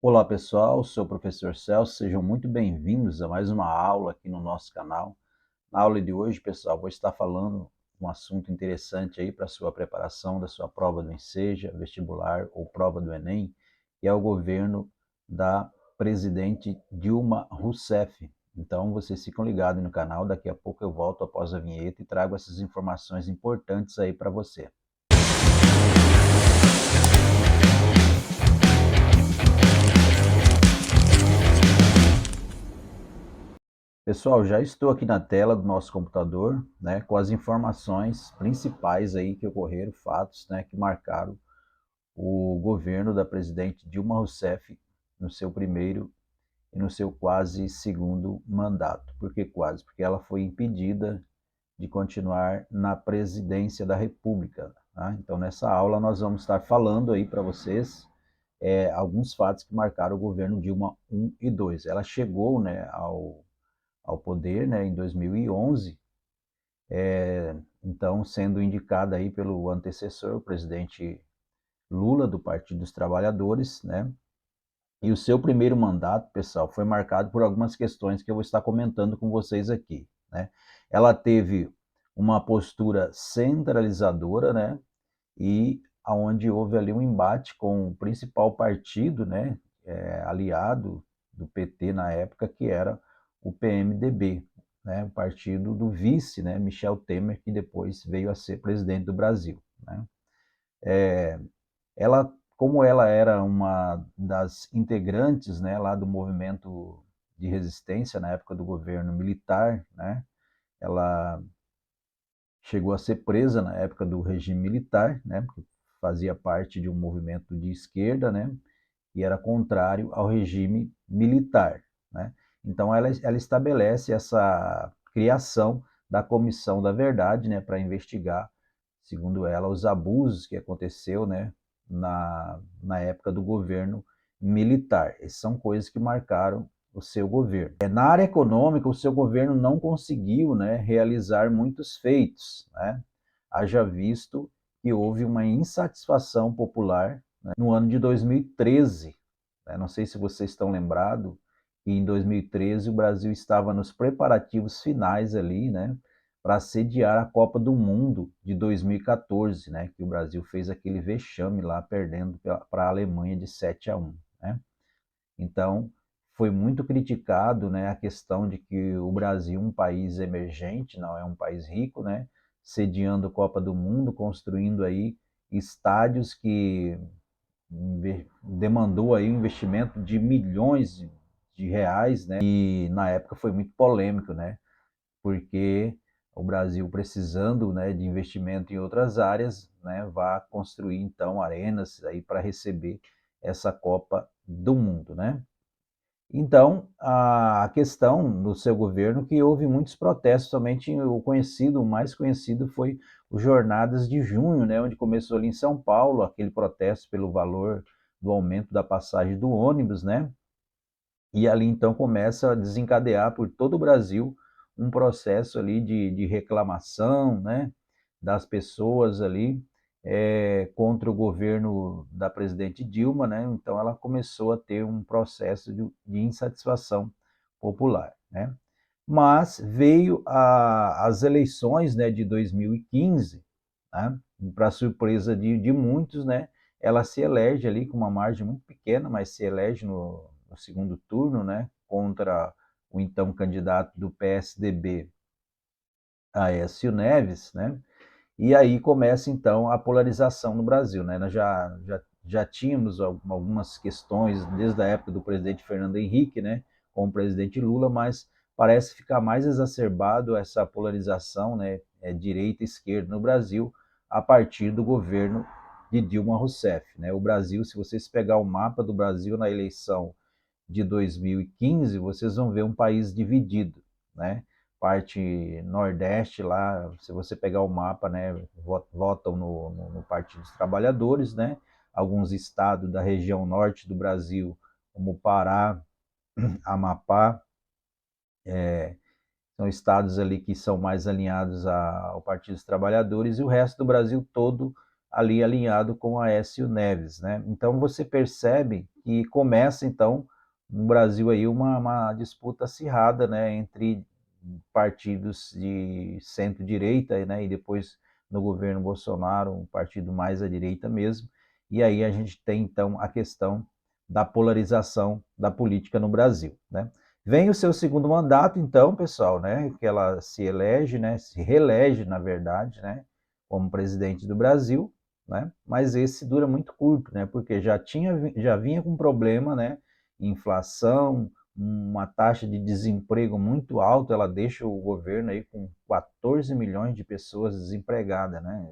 Olá pessoal, sou o professor Celso, sejam muito bem-vindos a mais uma aula aqui no nosso canal. Na aula de hoje, pessoal, vou estar falando um assunto interessante aí para a sua preparação da sua prova do Enseja, vestibular ou prova do Enem, que é o governo da presidente Dilma Rousseff. Então, vocês ficam ligados no canal, daqui a pouco eu volto após a vinheta e trago essas informações importantes aí para você. Pessoal, já estou aqui na tela do nosso computador, né, com as informações principais aí que ocorreram, fatos, né, que marcaram o governo da presidente Dilma Rousseff no seu primeiro e no seu quase segundo mandato. Por que quase? Porque ela foi impedida de continuar na presidência da República. Tá? Então, nessa aula nós vamos estar falando aí para vocês alguns fatos que marcaram o governo Dilma 1 e 2. Ela chegou, né, ao poder, né, em 2011, então sendo indicada aí pelo antecessor, o presidente Lula, do Partido dos Trabalhadores, né, e o seu primeiro mandato, pessoal, foi marcado por algumas questões que eu vou estar comentando com vocês aqui, né. Ela teve uma postura centralizadora, né, e aonde houve ali um embate com o principal partido, né, aliado do PT na época, que era o PMDB, né, o partido do vice, né, Michel Temer, que depois veio a ser presidente do Brasil, né. Ela, como ela era uma das integrantes, né, lá do movimento de resistência na época do governo militar, né, ela chegou a ser presa na época do regime militar, né, porque fazia parte de um movimento de esquerda, né, e era contrário ao regime militar, né. Então ela estabelece essa criação da Comissão da Verdade, né, para investigar, segundo ela, os abusos que aconteceu, né, na época do governo militar. Essas são coisas que marcaram o seu governo. Na área econômica, o seu governo não conseguiu, né, realizar muitos feitos, né? Haja visto que houve uma insatisfação popular, né, no ano de 2013. Né? Não sei se vocês estão lembrados que em 2013 o Brasil estava nos preparativos finais ali, né, para sediar a Copa do Mundo de 2014, né, que o Brasil fez aquele vexame lá, perdendo para a Alemanha de 7-1, né? Então, foi muito criticado, né, a questão de que o Brasil, um país emergente, não é um país rico, né, sediando a Copa do Mundo, construindo aí estádios que demandou aí um investimento de milhões de reais, né, e na época foi muito polêmico, né, porque o Brasil precisando, né, de investimento em outras áreas, né, vai construir então arenas aí para receber essa Copa do Mundo, né? Então, a questão no seu governo que houve muitos protestos, somente o mais conhecido foi o Jornadas de Junho, né, onde começou ali em São Paulo, aquele protesto pelo valor do aumento da passagem do ônibus, né, e ali então começa a desencadear por todo o Brasil um processo ali de reclamação, né, das pessoas ali contra o governo da presidente Dilma, né? Então ela começou a ter um processo de insatisfação popular, né? Mas veio as eleições, né, de 2015, né? Para surpresa de muitos, né? Ela se elege ali com uma margem muito pequena, mas se elege no segundo turno, né? Contra o então candidato do PSDB, Aécio Neves, né? E aí começa então a polarização no Brasil, né? Nós já tínhamos algumas questões desde a época do presidente Fernando Henrique, né, com o presidente Lula, mas parece ficar mais exacerbado essa polarização, né, direita e esquerda no Brasil a partir do governo de Dilma Rousseff, né? O Brasil, se vocês pegar o mapa do Brasil na eleição de 2015, vocês vão ver um país dividido, né? Parte Nordeste lá, se você pegar o mapa, né, votam no Partido dos Trabalhadores, né? Alguns estados da região norte do Brasil, como Pará, Amapá, são estados ali que são mais alinhados ao Partido dos Trabalhadores, e o resto do Brasil todo ali alinhado com Aécio Neves, né? Então você percebe que começa, então, no Brasil aí uma disputa acirrada, né, entre partidos de centro-direita, né, e depois no governo Bolsonaro, um partido mais à direita mesmo, e aí a gente tem, então, a questão da polarização da política no Brasil, né. Vem o seu segundo mandato, então, pessoal, né, que ela se elege, né, se reelege, na verdade, né, como presidente do Brasil, né, mas esse dura muito curto, né, porque já vinha com problema, né, inflação, uma taxa de desemprego muito alta, ela deixa o governo aí com 14 milhões de pessoas desempregadas, né,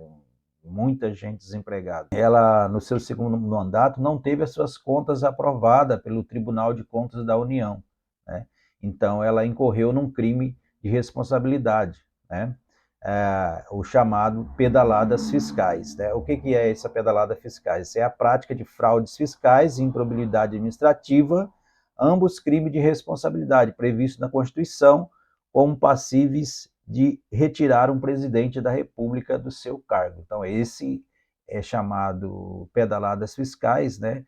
muita gente desempregada. Ela, no seu segundo mandato, não teve as suas contas aprovadas pelo Tribunal de Contas da União, né? Então, ela incorreu num crime de responsabilidade, né? O chamado pedaladas fiscais, né? O que é essa pedalada fiscais? É a prática de fraudes fiscais e improbidade administrativa, ambos crimes de responsabilidade previstos na Constituição como passíveis de retirar um presidente da República do seu cargo. Então, esse é chamado pedaladas fiscais, né?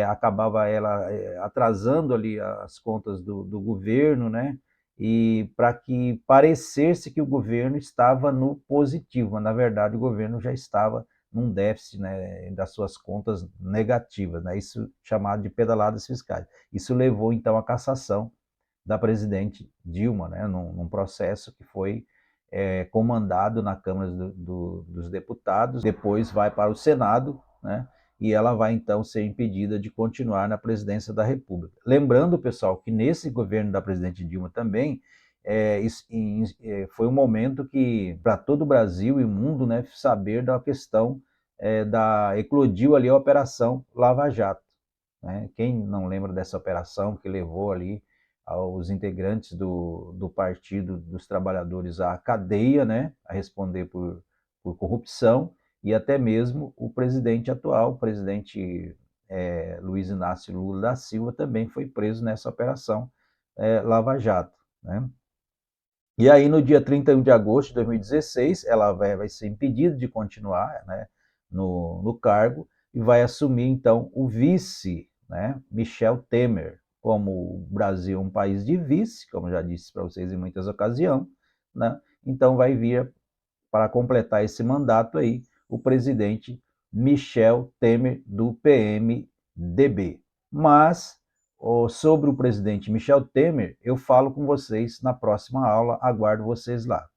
Acabava ela atrasando ali as contas do governo, né? E para que parecesse que o governo estava no positivo, mas na verdade o governo já estava num déficit, né, das suas contas negativas, né? Isso chamado de pedaladas fiscais. Isso levou então à cassação da presidente Dilma, né, num processo que foi comandado na Câmara dos Deputados, depois vai para o Senado, né, e ela vai então ser impedida de continuar na presidência da República. Lembrando, pessoal, que nesse governo da presidente Dilma também foi um momento que, para todo o Brasil e o mundo, né, saber da questão eclodiu ali a Operação Lava Jato, né? Quem não lembra dessa operação que levou ali aos integrantes do Partido dos Trabalhadores à cadeia, né, a responder por corrupção, e até mesmo o presidente atual, o presidente Luiz Inácio Lula da Silva, também foi preso nessa operação Lava Jato, né? E aí, no dia 31 de agosto de 2016, ela vai ser impedida de continuar, né, no cargo, e vai assumir, então, o vice, né, Michel Temer. Como o Brasil é um país de vice, como já disse para vocês em muitas ocasiões, né, então vai vir para completar esse mandato aí o presidente Michel Temer, do PMDB. Mas sobre o presidente Michel Temer, eu falo com vocês na próxima aula, aguardo vocês lá.